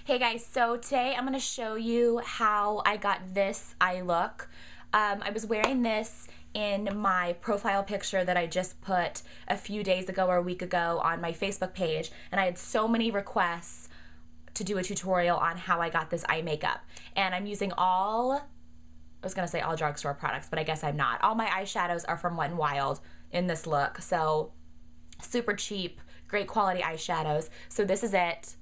Hey guys, so today I'm going to show you how I got this eye look. I was wearing this in my profile picture that I just put a few days ago or a week ago on my Facebook page, and I had so many requests to do a tutorial on how I got this eye makeup. And I'm using all, I was going to say all drugstore products, but I guess I'm not. All my eyeshadows are from Wet n Wild in this look, so super cheap, great quality eyeshadows. So this is it.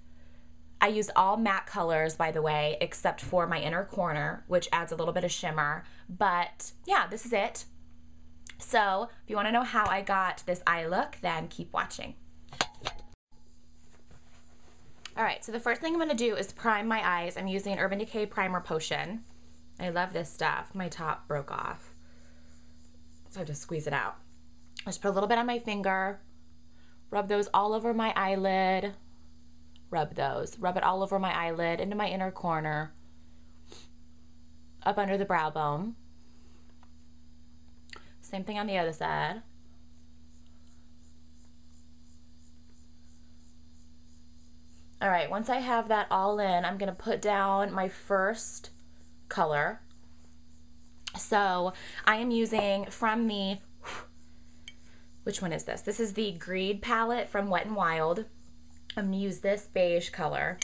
I used all matte colors, by the way, except for my inner corner, which adds a little bit of shimmer. But yeah, this is it. So if you want to know how I got this eye look, then keep watching. Alright, so the first thing I'm going to do is prime my eyes. I'm using an Urban Decay Primer Potion. I love this stuff. My top broke off, so I have to squeeze it out. I just put a little bit on my finger, rub those all over my eyelid. Rub it all over my eyelid, into my inner corner, up under the brow bone. Same thing on the other side. All right, once I have that all in, I'm gonna put down my first color. So I am using from the, which one is this? This is the Greed palette from Wet n Wild. I'm gonna use this beige color,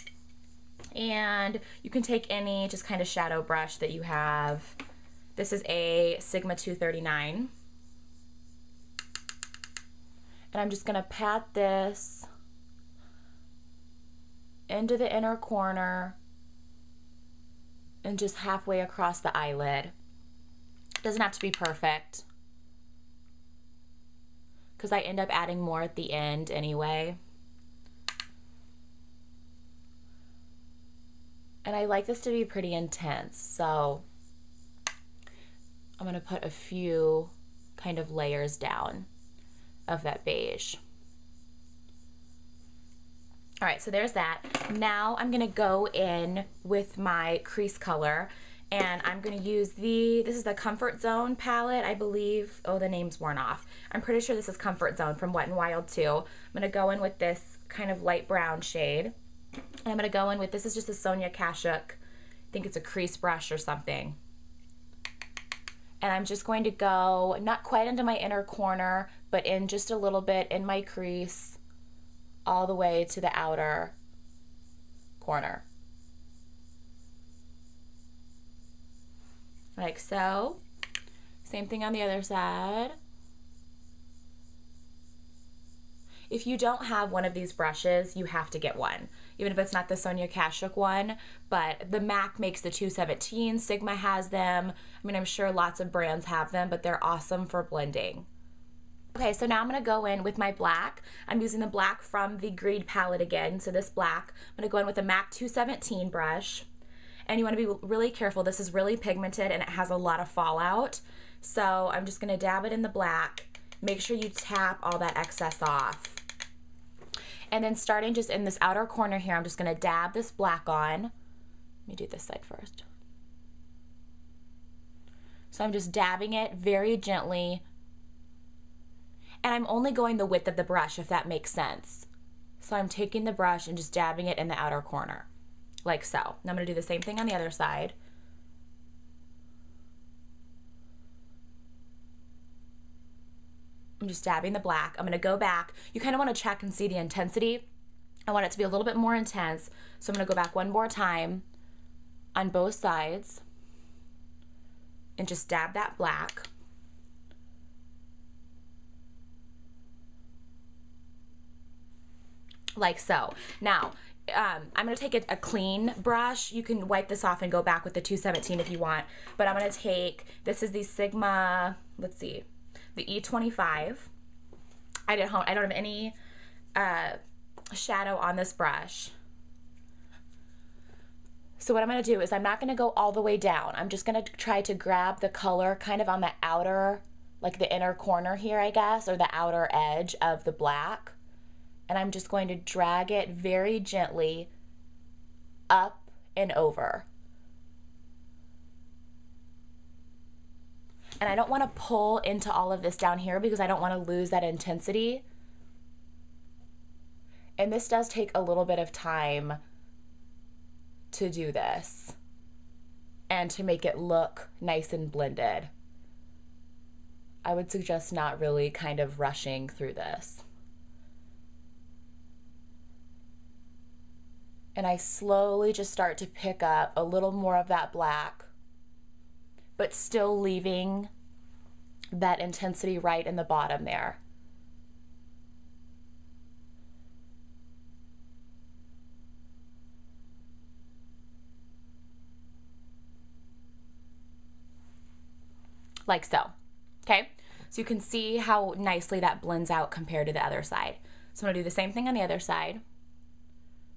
and you can take any just kind of shadow brush that you have. This is a Sigma 239, and I'm just gonna pat this into the inner corner and just halfway across the eyelid. Doesn't have to be perfect, because I end up adding more at the end anyway. And I like this to be pretty intense, so I'm going to put a few kind of layers down of that beige. All right, so there's that. Now I'm going to go in with my crease color, and I'm going to use this is the Comfort Zone palette, I believe. Oh, the name's worn off. I'm pretty sure this is Comfort Zone from Wet n Wild too. I'm going to go in with this kind of light brown shade. And I'm going to go in with, this is just a Sonia Kashuk, I think it's a crease brush or something. And I'm just going to go, not quite into my inner corner, but in just a little bit in my crease, all the way to the outer corner. Like so. Same thing on the other side. If you don't have one of these brushes, you have to get one. Even if it's not the Sonia Kashuk one, but the MAC makes the 217, Sigma has them. I mean, I'm sure lots of brands have them, but they're awesome for blending. Okay, so now I'm gonna go in with my black. I'm using the black from the Greed palette again, so this black. I'm gonna go in with a MAC 217 brush. And you wanna be really careful. This is really pigmented and it has a lot of fallout. So I'm just gonna dab it in the black. Make sure you tap all that excess off. And then starting just in this outer corner here, I'm just going to dab this black on. Let me do this side first. So I'm just dabbing it very gently. And I'm only going the width of the brush, if that makes sense. So I'm taking the brush and just dabbing it in the outer corner, like so. Now I'm going to do the same thing on the other side. I'm just dabbing the black. I'm going to go back. You kind of want to check and see the intensity. I want it to be a little bit more intense. So I'm going to go back one more time on both sides and just dab that black. Like so. Now, I'm going to take a clean brush. You can wipe this off and go back with the 217 if you want. But I'm going to take, this is the Sigma, let's see, the E25. I don't have any shadow on this brush. So what I'm going to do is I'm not going to go all the way down. I'm just going to try to grab the color kind of on the outer, like the inner corner here, I guess, or the outer edge of the black. And I'm just going to drag it very gently up and over. And I don't want to pull into all of this down here because I don't want to lose that intensity. And this does take a little bit of time to do this and to make it look nice and blended, I would suggest not really kind of rushing through this. And I slowly just start to pick up a little more of that black, but still leaving that intensity right in the bottom there. Like so. Okay, so you can see how nicely that blends out compared to the other side. So I'm gonna do the same thing on the other side.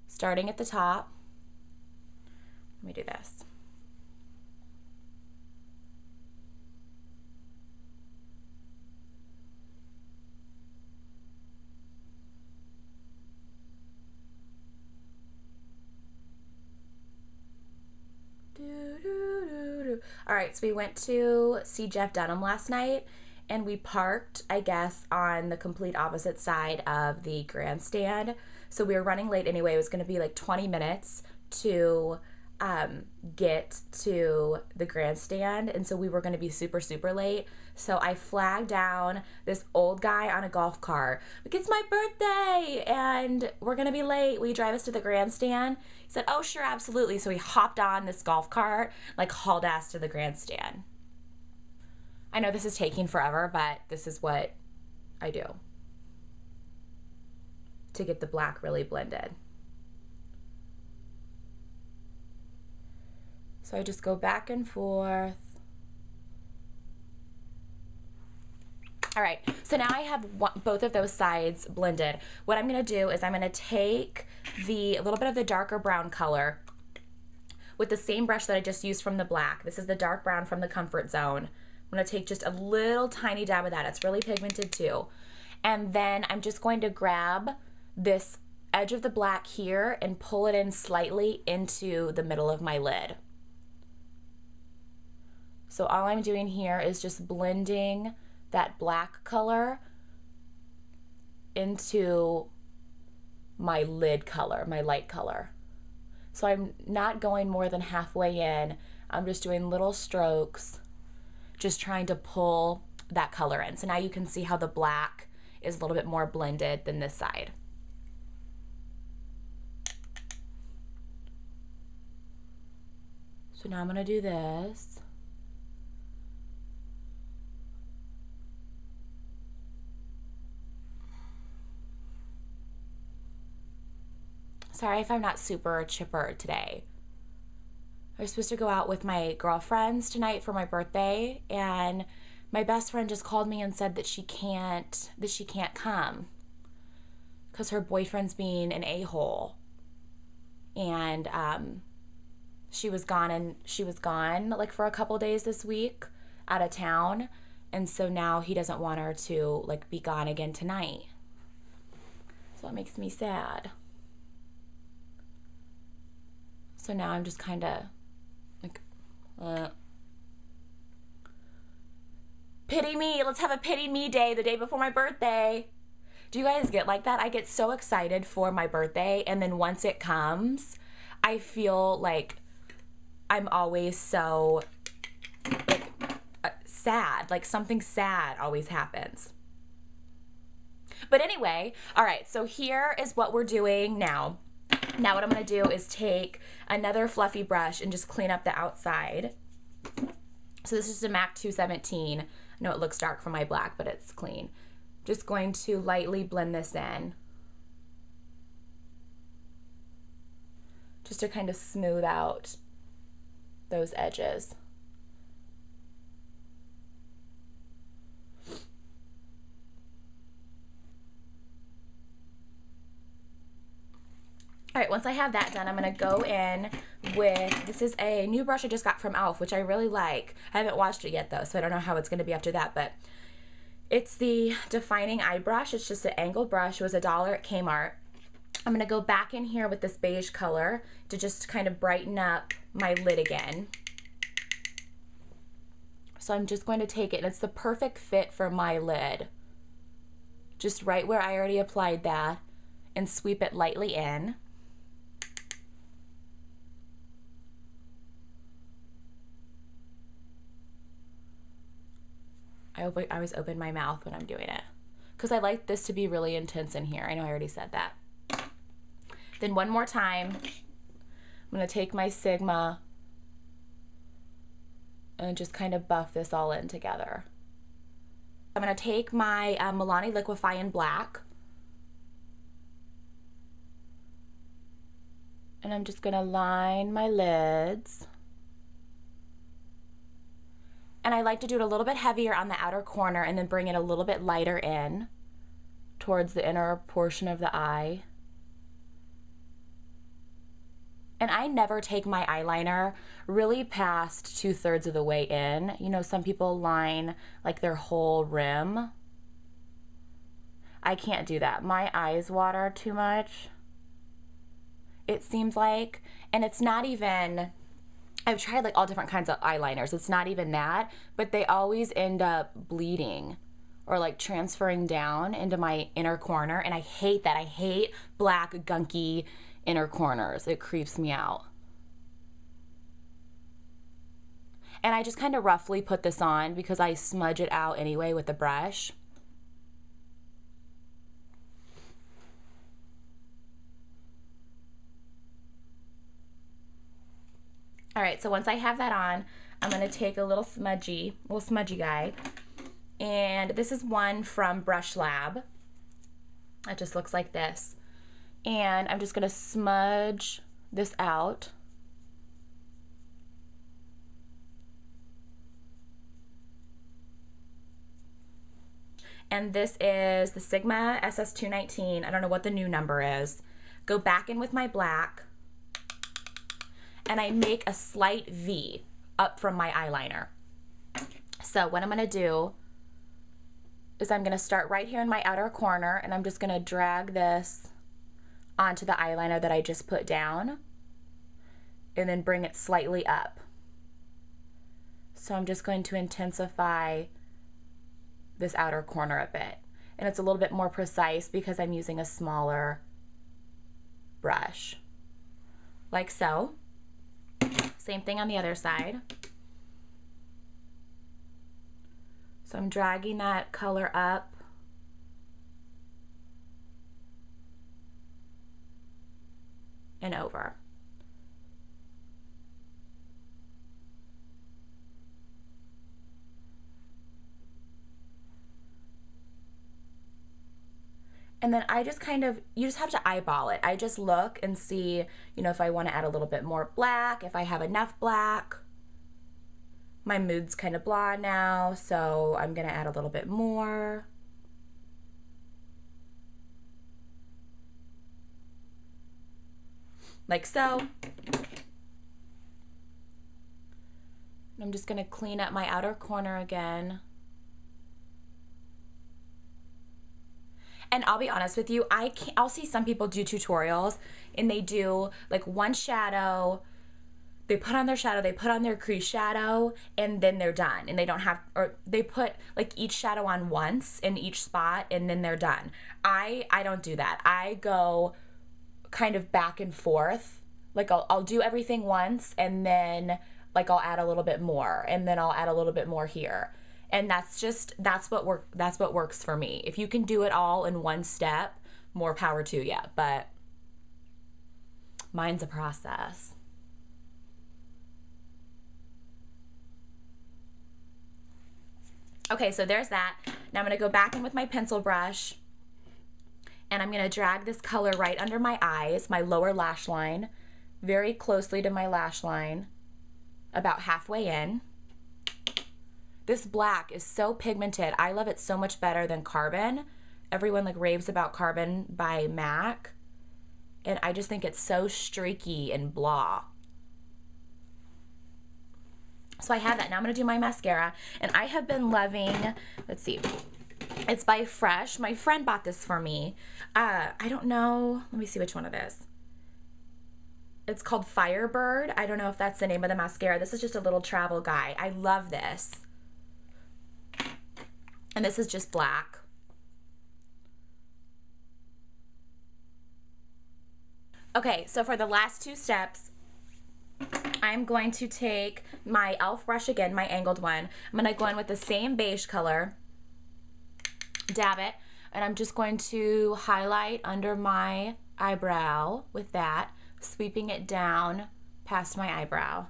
Starting at the top, let me do this. All right, so we went to see Jeff Dunham last night, and we parked, I guess, on the complete opposite side of the grandstand. So we were running late anyway. It was going to be like 20 minutes to get to the grandstand, and so we were going to be super, super late. So I flagged down this old guy on a golf cart. Like, it's my birthday, and we're going to be late. Will you drive us to the grandstand? He said, oh, sure, absolutely. So we hopped on this golf cart, like hauled ass to the grandstand. I know this is taking forever, but this is what I do to get the black really blended. So I just go back and forth. All right, so now I have both of those sides blended. What I'm gonna do is I'm gonna take a little bit of the darker brown color with the same brush that I just used from the black. This is the dark brown from the Comfort Zone. I'm gonna take just a little tiny dab of that. It's really pigmented too. And then I'm just going to grab this edge of the black here and pull it in slightly into the middle of my lid. So all I'm doing here is just blending that black color into my lid color, my light color. So I'm not going more than halfway in. I'm just doing little strokes, just trying to pull that color in. So now you can see how the black is a little bit more blended than this side. So now I'm gonna do this. Sorry if I'm not super chipper today. I was supposed to go out with my girlfriends tonight for my birthday, and my best friend just called me and said that she can't come because her boyfriend's being an a-hole. And she was gone like for a couple days this week out of town, and so now he doesn't want her to like be gone again tonight. So that makes me sad. So now I'm just kind of like, pity me. Let's have a pity me day the day before my birthday. Do you guys get like that? I get so excited for my birthday, and then once it comes, I feel like I'm always so like sad. Like something sad always happens. But anyway, all right, so here is what we're doing now. Now what I'm going to do is take another fluffy brush and just clean up the outside. So this is a MAC 217. I know it looks dark from my black, but it's clean. Just going to lightly blend this in, just to kind of smooth out those edges. All right, once I have that done, I'm gonna go in with, this is a new brush I just got from e.l.f., which I really like. I haven't washed it yet though, so I don't know how it's gonna be after that, but it's the Defining Eye Brush. It's just an angled brush. It was $1 at Kmart. I'm gonna go back in here with this beige color to just kind of brighten up my lid again. So I'm just going to take it, and it's the perfect fit for my lid. Just right where I already applied that, and sweep it lightly in. I always open my mouth when I'm doing it because I like this to be really intense in here. I know I already said that. Then one more time, I'm going to take my Sigma and just kind of buff this all in together. I'm going to take my Milani Liquifeye in black. And I'm just going to line my lids. And I like to do it a little bit heavier on the outer corner and then bring it a little bit lighter in towards the inner portion of the eye. And I never take my eyeliner really past 2/3 of the way in. You know, some people line like their whole rim. I can't do that. My eyes water too much, it seems like. And it's not even, I've tried like all different kinds of eyeliners. It's not even that, but they always end up bleeding or like transferring down into my inner corner. And I hate that. I hate black, gunky inner corners. It creeps me out. And I just kind of roughly put this on because I smudge it out anyway with the brush. All right, so once I have that on, I'm gonna take a little smudgy guy. And this is one from Brush Lab. It just looks like this. And I'm just gonna smudge this out. And this is the Sigma SS219. I don't know what the new number is. Go back in with my black, and I make a slight V up from my eyeliner. So what I'm gonna do is I'm gonna start right here in my outer corner, and I'm just gonna drag this onto the eyeliner that I just put down and then bring it slightly up. So I'm just going to intensify this outer corner a bit. And it's a little bit more precise because I'm using a smaller brush. Like so. Same thing on the other side. So I'm dragging that color up. And over. And then I just kind of, you just have to eyeball it. I just look and see, you know, if I want to add a little bit more black, if I have enough black. My mood's kind of blah now, so I'm going to add a little bit more. Like so. I'm just going to clean up my outer corner again. And I'll be honest with you, I'll see some people do tutorials and they do like one shadow, they put on their shadow, they put on their crease shadow, and then they're done. And they don't have, or they put like each shadow on once in each spot and then they're done. I don't do that. I go kind of back and forth. Like I'll do everything once and then like I'll add a little bit more and then I'll add a little bit more here. And that's what works for me. If you can do it all in one step, more power to you. But mine's a process. Okay, so there's that. Now I'm gonna go back in with my pencil brush and I'm gonna drag this color right under my eyes, my lower lash line, very closely to my lash line, about halfway in. This black is so pigmented. I love it so much better than Carbon. Everyone like raves about Carbon by MAC. And I just think it's so streaky and blah. So I have that. Now I'm going to do my mascara. And I have been loving, let's see. It's by Fresh. My friend bought this for me. I don't know. Let me see which one it is. It's called FireBird. I don't know if that's the name of the mascara. This is just a little travel guy. I love this. And this is just black. Okay, so for the last two steps, I'm going to take my e.l.f. brush again, my angled one. I'm going to go in with the same beige color, dab it, and I'm just going to highlight under my eyebrow with that, sweeping it down past my eyebrow.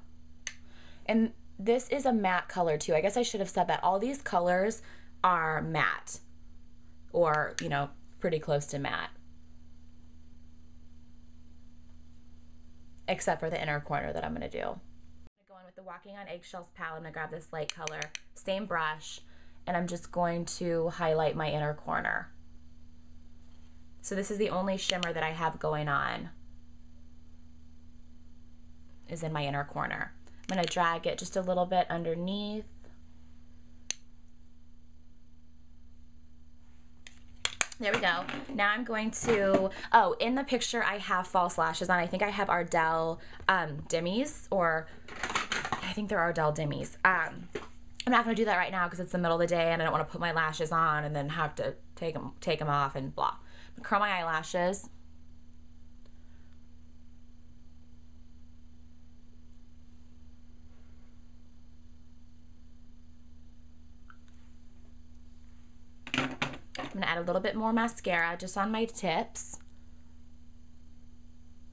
And this is a matte color too. I guess I should have said that. All these colors are matte, or, you know, pretty close to matte. Except for the inner corner that I'm gonna do. I'm gonna go in with the Walking on Eggshells palette. I'm gonna grab this light color, same brush, and I'm just going to highlight my inner corner. So this is the only shimmer that I have going on, is in my inner corner. I'm gonna drag it just a little bit underneath. There we go. Now I'm going to, oh, in the picture I have false lashes on. I think I have Ardell Dimmies, or I think they're Ardell Dimmies. I'm not going to do that right now because it's the middle of the day and I don't want to put my lashes on and then have to take them off and blah. Curl my eyelashes. I'm gonna add a little bit more mascara just on my tips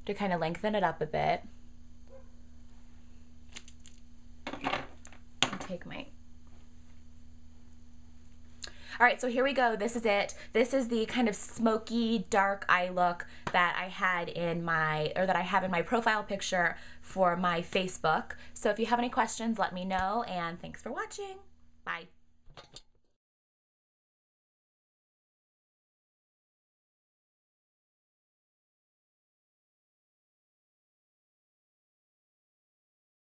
to kind of lengthen it up a bit. And take my... All right, so here we go. This is it. This is the kind of smoky, dark eye look that I had in my, or that I have in my profile picture for my Facebook. So if you have any questions, let me know, and thanks for watching. Bye.